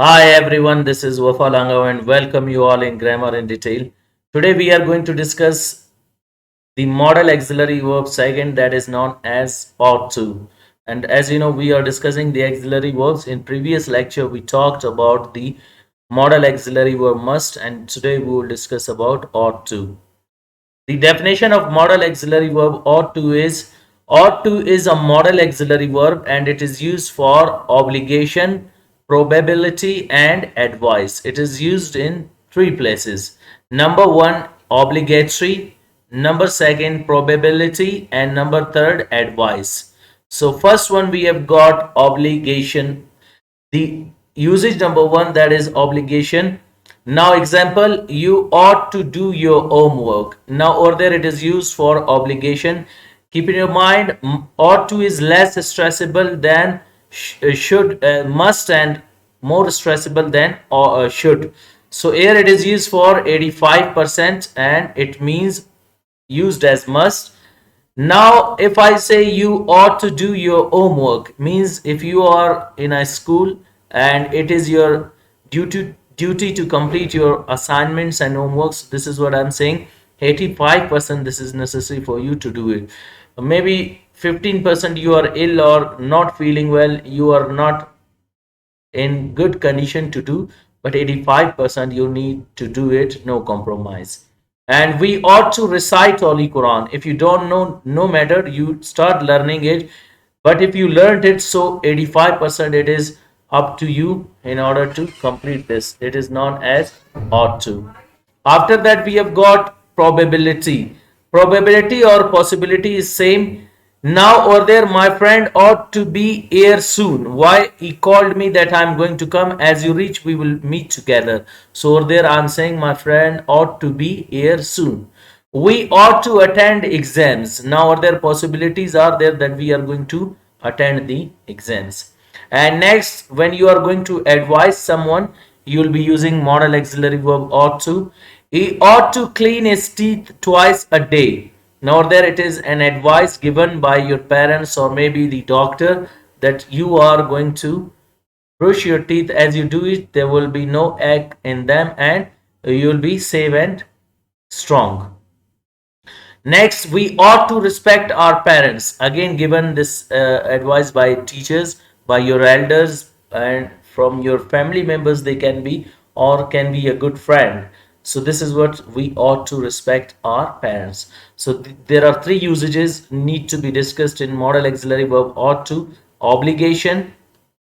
Hi everyone, this is Wafa Langao and welcome you all in Grammar in Detail. Today we are going to discuss the modal auxiliary verb second, that is known as ought to. And as you know, we are discussing the auxiliary verbs. In previous lecture we talked about the modal auxiliary verb must, and today we will discuss about ought to. The definition of modal auxiliary verb ought to is a modal auxiliary verb and it is used for obligation, probability and advice. It is used in three places. Number one, obligatory. Number second, probability, and number third, advice. So first one we have got obligation. The usage number one, that is obligation. Now example, you ought to do your homework. Now over there it is used for obligation. Keep in your mind, ought to is less stressable than should, must, and more stressable than should. So here it is used for 85% and it means used as must. Now, if I say you ought to do your homework, means if you are in a school and it is your duty to complete your assignments and homeworks, this is what I'm saying. 85% this is necessary for you to do it. Maybe 15% you are ill or not feeling well, you are not in good condition to do, but 85% you need to do it, no compromise. And we ought to recite Holy Quran. If you don't know, no matter, you start learning it. But if you learned it, so 85% it is up to you in order to complete this. It is known as ought to. After that we have got probability. Probability or possibility is same. Now or there, my friend ought to be here soon. Why? He called me that I'm going to come. As you reach, we will meet together. So over there, I'm saying my friend ought to be here soon. We ought to attend exams. Now or there, possibilities are there that we are going to attend the exams. And next, when you are going to advise someone, you will be using modal auxiliary verb ought to. He ought to clean his teeth twice a day. Now there it is an advice given by your parents or maybe the doctor that you are going to brush your teeth. As you do it, there will be no egg in them and you will be safe and strong. Next, we ought to respect our parents. Again, given this advice by teachers, by your elders, and from your family members, they can be or can be a good friend. So this is what we ought to respect our parents. So there are three usages need to be discussed in modal auxiliary verb ought to: obligation,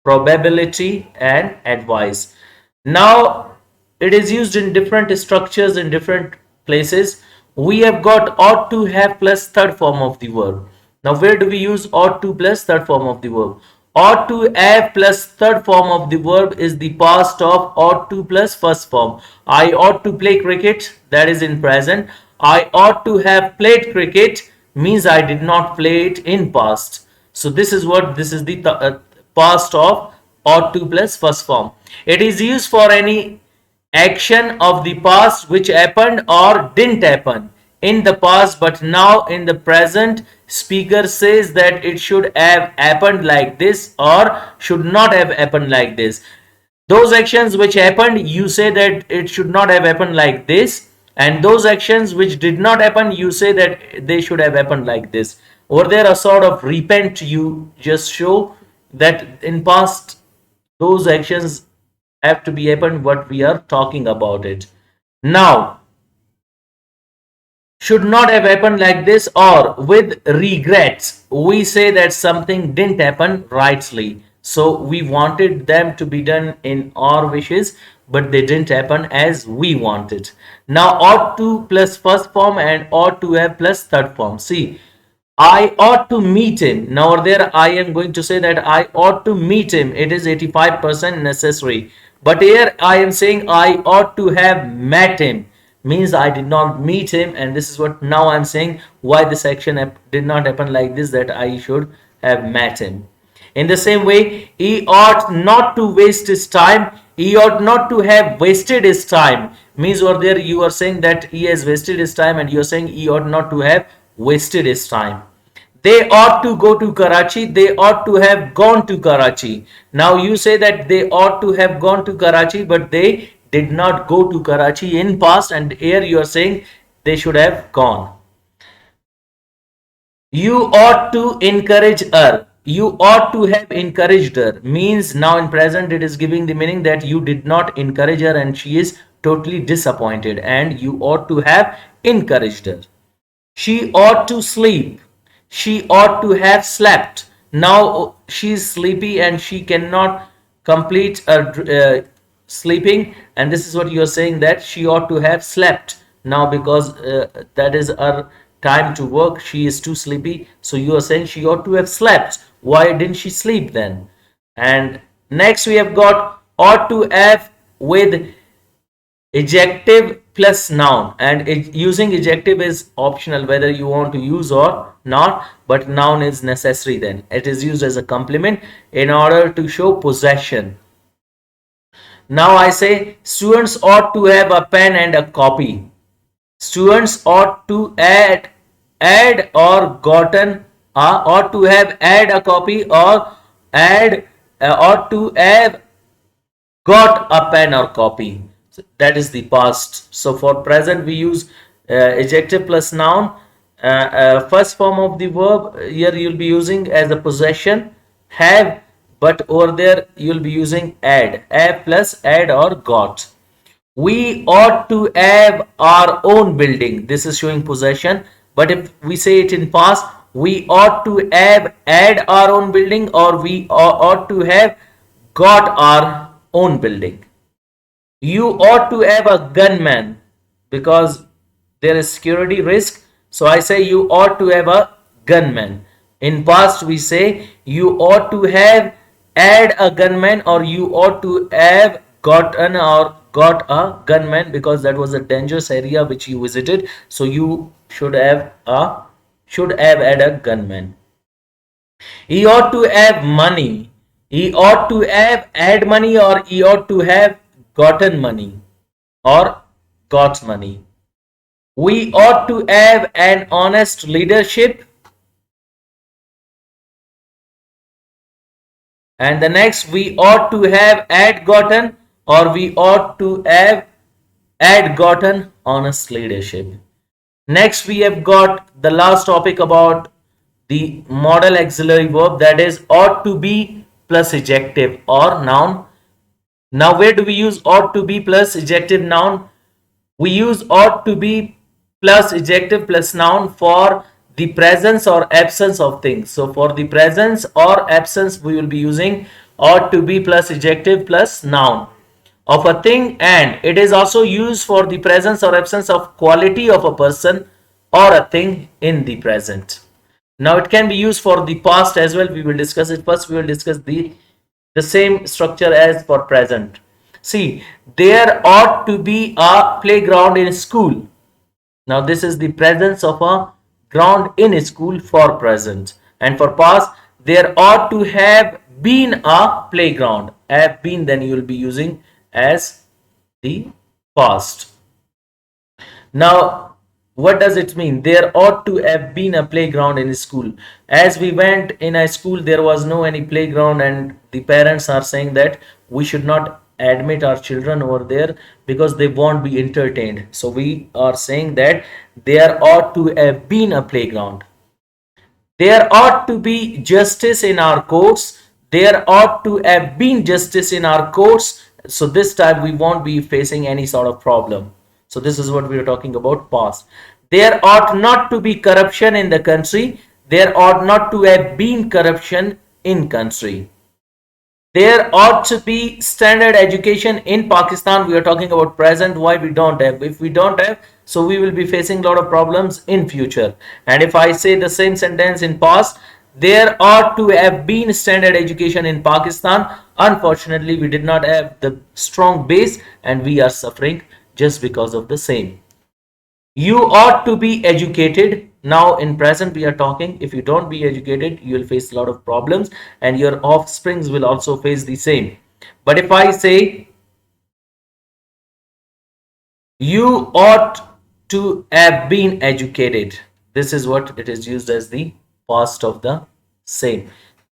probability, and advice. Now it is used in different structures in different places. We have got ought to have plus third form of the verb. Now where do we use ought to plus third form of the verb? Ought to have plus third form of the verb is the past of ought to plus first form. I ought to play cricket, that is in present. I ought to have played cricket means I did not play it in past. So this is what this is the past of ought to plus first form. It is used for any action of the past which happened or didn't happen in the past, but now in the present speaker says that it should have happened like this or should not have happened like this. Those actions which happened, you say that it should not have happened like this, and those actions which did not happen, you say that they should have happened like this. Or there a sort of repent, you just show that in past those actions have to be happened what we are talking about it. Now should not have happened like this, or with regrets we say that something didn't happen rightly, so we wanted them to be done in our wishes but they didn't happen as we wanted. Now ought to plus first form and ought to have plus third form. See, I ought to meet him. Now there I am going to say that I ought to meet him. It is 85% necessary. But here I am saying I ought to have met him. Means I did not meet him, and this is what now I'm saying why this action did not happen like this, that I should have met him. In the same way, he ought not to waste his time. He ought not to have wasted his time. Means over there you are saying that he has wasted his time and you are saying he ought not to have wasted his time. They ought to go to Karachi. They ought to have gone to Karachi. Now you say that they ought to have gone to Karachi, but they did not go to Karachi in past, and here you are saying they should have gone. You ought to encourage her. You ought to have encouraged her means now in present it is giving the meaning that you did not encourage her and she is totally disappointed, and you ought to have encouraged her. She ought to sleep. She ought to have slept. Now she is sleepy and she cannot complete her sleeping, and this is what you are saying, that she ought to have slept. Now because that is her time to work, she is too sleepy, so you are saying she ought to have slept. Why didn't she sleep then? And next we have got ought to have with adjective plus noun, and using adjective is optional whether you want to use or not, but noun is necessary. Then it is used as a complement in order to show possession. Now I say students ought to have a pen and a copy. Students ought to add or gotten, ought to have add a copy, or add ought to have got a pen or copy. So that is the past. So for present we use adjective plus noun. First form of the verb here you'll be using as a possession have, but over there you'll be using add plus add or got. We ought to have our own building. This is showing possession, but if we say it in past, we ought to have add our own building, or we ought to have got our own building. You ought to have a gunman because there is security risk, so I say you ought to have a gunman. In past we say you ought to have add a gunman, or you ought to have gotten or got a gunman because that was a dangerous area which you visited, so you should have had a gunman. He ought to have money. He ought to have had money, or he ought to have gotten money or got money. We ought to have an honest leadership. And the next, we ought to have had gotten, or we ought to have had gotten honest leadership. Next, we have got the last topic about the modal auxiliary verb, that is ought to be plus adjective or noun. Now, where do we use ought to be plus adjective noun? We use ought to be plus adjective plus noun for the presence or absence of things. So, for the presence or absence, we will be using ought to be plus adjective plus noun of a thing, and it is also used for the presence or absence of quality of a person or a thing in the present. Now it can be used for the past as well. We will discuss it. First we will discuss the same structure as for present. See, there ought to be a playground in school. Now this is the presence of a ground in a school for present, and for past there ought to have been a playground. Have been, then you will be using as the past. Now, what does it mean? There ought to have been a playground in school. As we went in a school, there was no any playground, and the parents are saying that we should not admit our children over there because they won't be entertained. So we are saying that there ought to have been a playground. There ought to be justice in our courts. There ought to have been justice in our courts. So this time we won't be facing any sort of problem. So this is what we are talking about past. There ought not to be corruption in the country. There ought not to have been corruption in country. There ought to be standard education in Pakistan. We are talking about present. Why we don't have? If we don't have, so we will be facing a lot of problems in future. And if I say the same sentence in past, there ought to have been standard education in Pakistan. Unfortunately, we did not have the strong base, and we are suffering just because of the same. You ought to be educated. Now in present we are talking, if you don't be educated, you will face a lot of problems, and your offsprings will also face the same. But if I say you ought to have been educated, this is what it is used as the past of the same,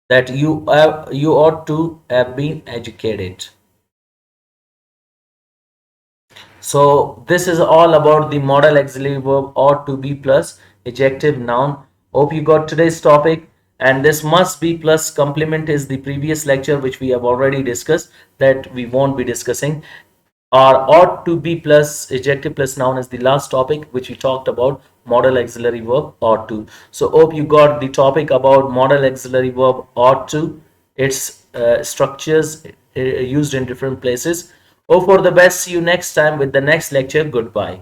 that you ought to have been educated. So this is all about the modal auxiliary verb ought to be plus adjective noun. Hope you got today's topic. And this must be plus complement is the previous lecture which we have already discussed, that we won't be discussing. Or ought to be plus adjective plus noun is the last topic which we talked about, modal auxiliary verb ought to. So hope you got the topic about modal auxiliary verb ought to, its structures used in different places. Hope for the best. See you next time with the next lecture. Goodbye.